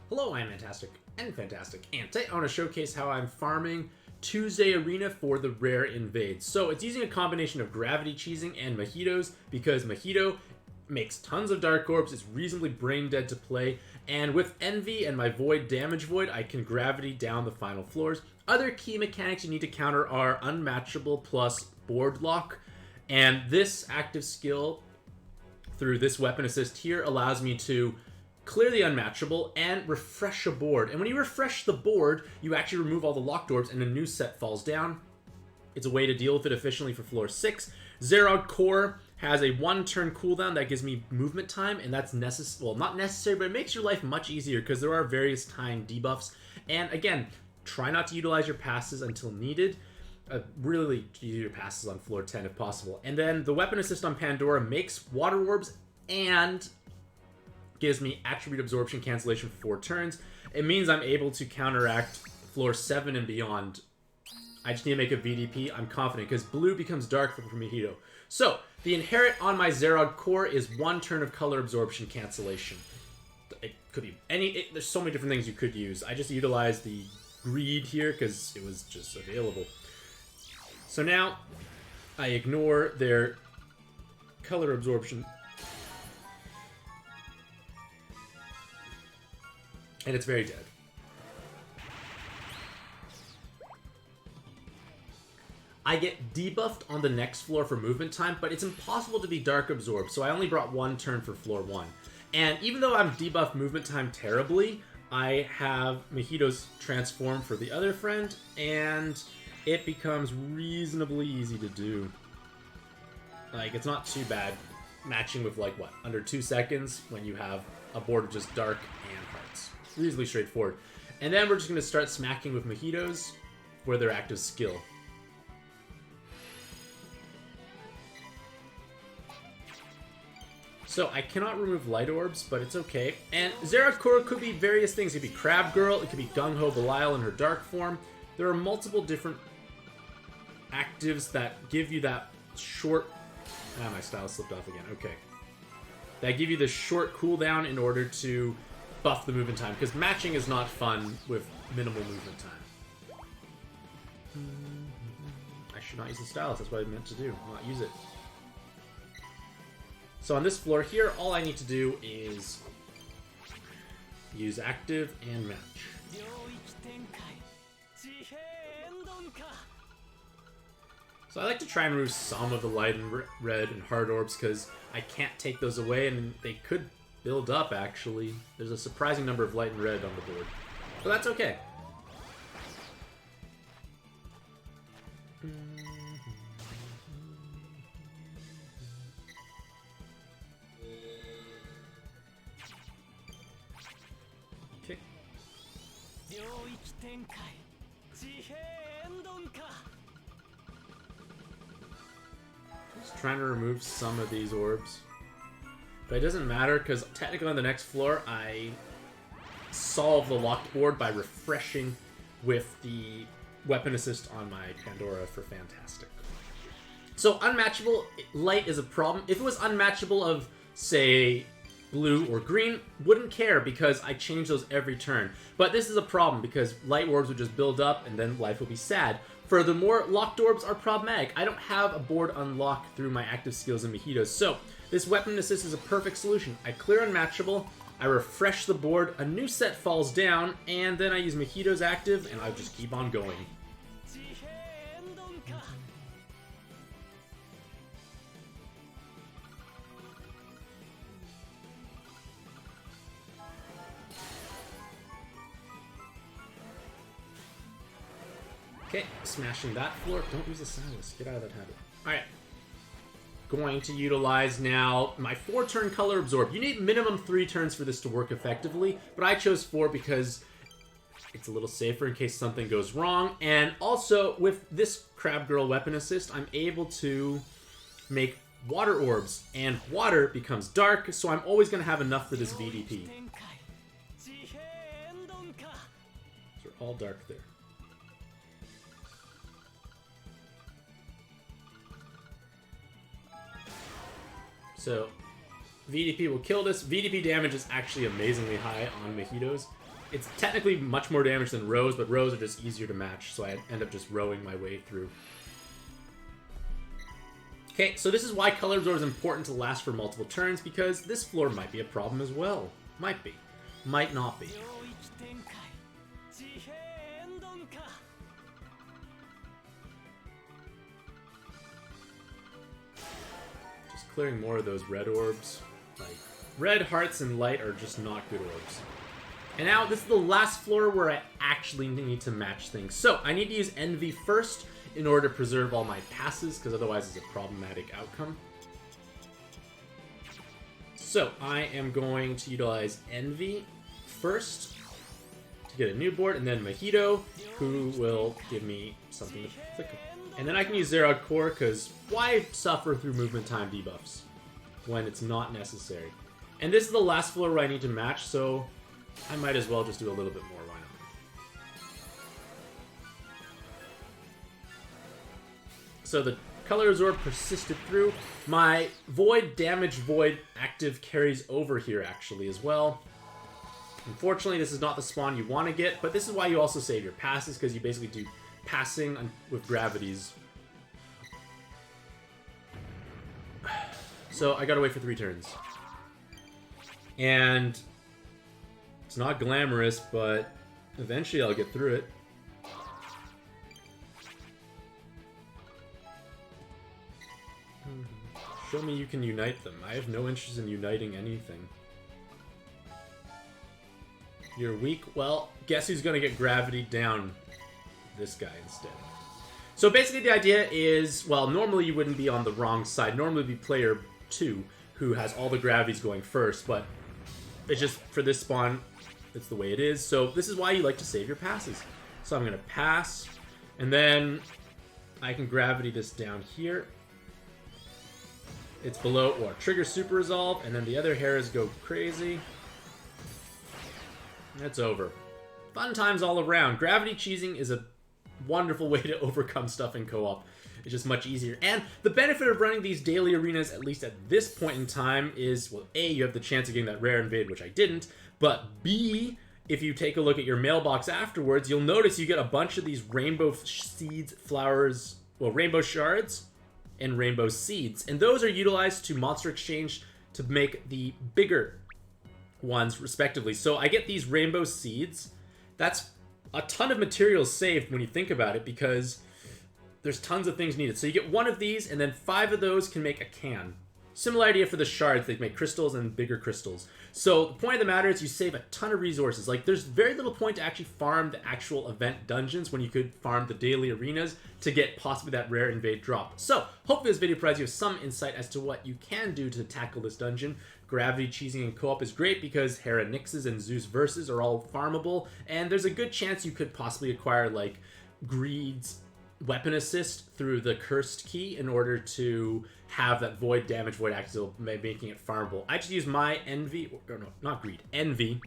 Hello, I'm Mantastic'c and Fantastic, and today I want to showcase how I'm farming Tuesday Arena for the rare invades. So it's using a combination of gravity cheesing and mojitos because mojito makes tons of dark orbs, is reasonably brain dead to play, and with envy and my void damage void, I can gravity down the final floors. Other key mechanics you need to counter are unmatchable plus board lock, and this active skill through this weapon assist here allows me to clear the unmatchable and refresh a board. And when you refresh the board, you actually remove all the locked orbs and a new set falls down. It's a way to deal with it efficiently for floor 6. Zerog Core has a 1-turn cooldown that gives me movement time, and that's necessary. Well, not necessary, but it makes your life much easier because there are various time debuffs. And again, try not to utilize your passes until needed. Really use your passes on floor 10 if possible. And then the weapon assist on Pandora makes water orbs and gives me attribute absorption cancellation for 4 turns. It means I'm able to counteract floor 7 and beyond. I just need to make a VDP. I'm confident because blue becomes dark for Mojito. So the inherit on my Zerog Core is 1 turn of color absorption cancellation. It could be there's so many different things you could use. I just utilized the greed here because it was just available. So now I ignore their color absorption. And it's very dead. I get debuffed on the next floor for movement time, but it's impossible to be dark absorbed, so I only brought 1 turn for floor 1. And even though I'm debuffed movement time terribly, I have Mojitos transform for the other friend, and it becomes reasonably easy to do. Like, it's not too bad matching with, like, what, under 2 seconds when you have a board of just dark and hearts. Reasonably straightforward. And then we're just going to start smacking with Mojitos for their active skill. So I cannot remove light orbs, but it's okay. And Zerog Core could be various things. It could be Crab Girl, it could be Gung Ho Belial in her dark form. There are multiple different actives that give you that short... Ah, my style slipped off again. Okay. That give you the short cooldown in order to buff the movement time, because matching is not fun with minimal movement time. I should not use the stylus, that's what I meant to do, not use it. So on this floor here, all I need to do is use active and match. So I like to try and remove some of the light and red and hard orbs because I can't take those away and they could build up, actually. There's a surprising number of light and red on the board. So that's okay. Okay. Just trying to remove some of these orbs. But it doesn't matter, because technically on the next floor, I solve the locked board by refreshing with the weapon assist on my Pandora for Fantastic. So unmatchable light is a problem. If it was unmatchable of, say, blue or green, wouldn't care because I change those every turn. But this is a problem because light orbs would just build up and then life would be sad. Furthermore, locked orbs are problematic. I don't have a board unlocked through my active skills and Mojitos, so this weapon assist is a perfect solution. I clear unmatchable, I refresh the board, a new set falls down, and then I use Mojitos active, and I just keep on going. Okay, smashing that floor. Don't use the stylus. Get out of that habit. Alright. Going to utilize now my 4-turn color absorb. You need minimum 3 turns for this to work effectively, but I chose 4 because it's a little safer in case something goes wrong. And also, with this Crab Girl weapon assist, I'm able to make water orbs, and water becomes dark, so I'm always going to have enough for this VDP. So we're all dark there. So VDP will kill this. VDP damage is actually amazingly high on mojitos. It's technically much more damage than rows, but rows are just easier to match, so I end up just rowing my way through. Okay, so this is why Color Absorb is important to last for multiple turns, because this floor might be a problem as well. Might be. Might not be. Just clearing more of those red orbs. Like, red, hearts, and light are just not good orbs. And now, this is the last floor where I actually need to match things. So, I need to use Envy first in order to preserve all my passes, because otherwise it's a problematic outcome. So, I am going to utilize Envy first to get a new board, and then Mojito, who will give me something to flick. And then I can use Zerog Core, because why suffer through movement time debuffs when it's not necessary? And this is the last floor where I need to match, so I might as well just do a little bit more. Why not? So the Color Absorb persisted through. My Void, Damage Void active carries over here actually as well. Unfortunately, this is not the spawn you want to get, but this is why you also save your passes, because you basically do passing with gravities. So I gotta wait for 3 turns. And it's not glamorous, but eventually I'll get through it. Show me you can unite them. I have no interest in uniting anything. You're weak? Well, guess who's gonna get gravity down? This guy instead. So basically the idea is, well, normally you wouldn't be on the wrong side. Normally it'd be player 2 who has all the gravities going first, but it's just, for this spawn, it's the way it is. So this is why you like to save your passes. So I'm going to pass, and then I can gravity this down here. It's below, or trigger Super Resolve, and then the other hairs go crazy. It's over. Fun times all around. Gravity cheesing is a wonderful way to overcome stuff in co-op. It's just much easier. And the benefit of running these daily arenas, at least at this point in time, is, well, A, you have the chance of getting that rare invade, which I didn't, but B, if you take a look at your mailbox afterwards, you'll notice you get a bunch of these rainbow seeds, flowers, well, rainbow shards, and rainbow seeds. And those are utilized to monster exchange to make the bigger ones, respectively. So I get these rainbow seeds. That's a ton of materials saved when you think about it, because there's tons of things needed. So you get one of these, and then 5 of those can make a can. Similar idea for the shards. They make crystals and bigger crystals. So the point of the matter is you save a ton of resources. Like, there's very little point to actually farm the actual event dungeons when you could farm the daily arenas to get possibly that rare invade drop. So hopefully this video provides you with some insight as to what you can do to tackle this dungeon. Gravity cheesing and co-op is great because Hera Nyxes and Zeus Verses are all farmable, and there's a good chance you could possibly acquire, like, Greed's weapon assist through the cursed key in order to have that void damage void active, making it farmable. I just use my envy, or no, not greed, envy.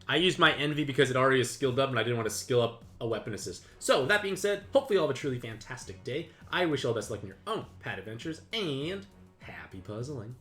I used my envy because it already is skilled up and I didn't want to skill up a weapon assist. So with that being said, hopefully you'll have a truly fantastic day. I wish you all the best luck in your own pad adventures, and happy puzzling.